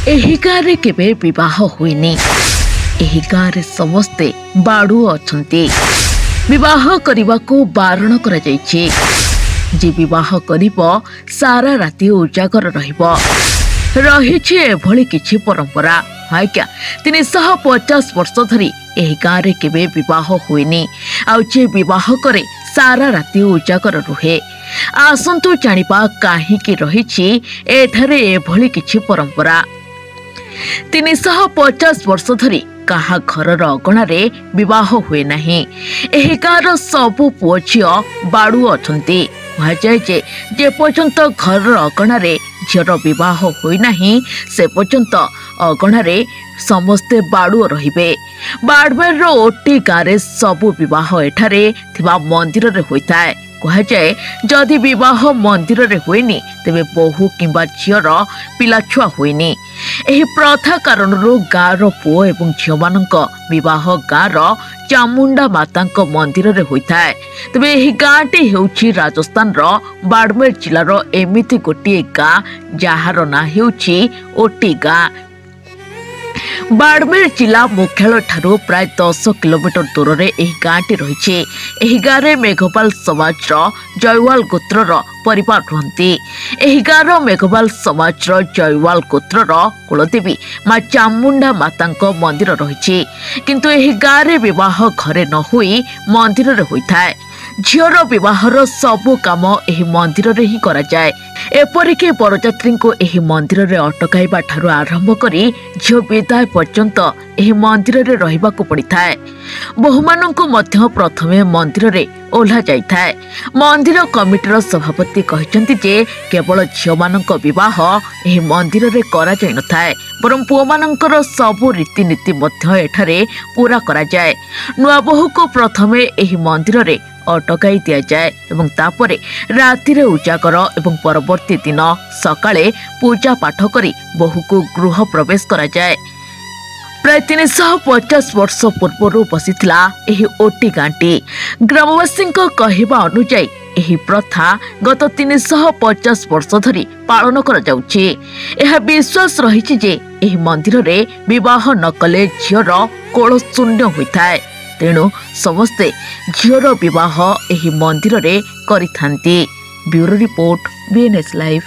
एही गाँव केबे विवाह हुईनी। एही गाँव समस्ते बाड़ू अछंती। विवाह करने को बारण करा जायछि। जे विवाह करिब सारा राति उजागर रहिबो। रहिछि एभଳି किछि परंपरा। आज्ञा 350 वर्ष धरी एही गाँव रे केबे विवाह हुईनी। आउ जे विवाह करे सारा राति उजागर रुहे। आसंतु जानिबा काहीकि रहिछि एठारे एभଳି किछि परंपरा। 350 वर्ष धरी कहा घर अगणारे विवाह हुए नहीं। एही गाँवर सबु पुओ झियो बाड़ू अछंती। कहुए जे पर्यंत घर अगणारे झीर विवाह होई नहीं से पर्यंत अगणारे समस्ते बाड़ू रहिबे। बाड़मेर ओटी गाँव सबु विवाह एठारे थिबा मंदिर रे होइताए। कहुए जदि विवाह मंदिर रे होइनी तेबे बहु किंबा झीर पिलाछुआ होइनी। एही प्रथा कारण गाँवर पुओ एवं झील मानक विवाह गाँवर चामुंडा माता मंदिर रे होइताए। तेबे एही गाँटी हेउछि राजस्थान रो बाड़मेर जिलार एमिति गोटे गाँ जार ना हेउछि ओटी गाँ। बाड़मेर जिला मुख्यालय ठारू प्राय 10 किलोमीटर दूर रे एही गाँटी रहिछि। एही गाँव रे मेघपाल समाज जयवाल गोत्र परिवार रहंती। एही गाँव मेघपाल समाज जयवाल गोत्र कुलदेवी माँ चामुंडा माता मंदिर रहिछि। किंतु एही गाँव रे विवाह घरे न होई मंदिर रे होइथाय। झीर विवाहर सबु काम एही मंदिर रे ही करा जाय। एपरिक बरजात्री को एही मंदिर रे अटकाइबा ठारू आरंभ करी झील विदाय पर्यंत एही मंदिर रे रहिबाकू पड़िथाय। बहुमानंकु मध्य प्रथमे मंदिर रे ओल्हा जाइथाय। मंदिर कमिटीर सभापति कहिसंती जे केवल झील मानक विवाह एही मंदिर रे करा जाय नथाय बरं पुओ मानकर सबु रीतिनीति मध्य एठारे पूरा करा जाय। नुआ बहु को प्रथमे एही मंदिर रे अटकाई दिया जाए एवं तापरे राति रे उजागर एवं परवर्ती दिन सकाळे पूजा पाठ करी बहु को गृह प्रवेश करा जाए। प्राय 350 वर्ष पूर्व बसिथिला एही ओटी गाँटी। ग्रामवासी कहवा अनुसार एही प्रथा गत 350 वर्ष धरी पालन करा जाउछि। एहा विश्वास रहिछि जे एही मंदिर रे विवाह न कले झीर कोल शून्य होइथाय। तेणु समस्ते झीर विवाह एही मंदिर रे करिथांती। Bureau report BNS live.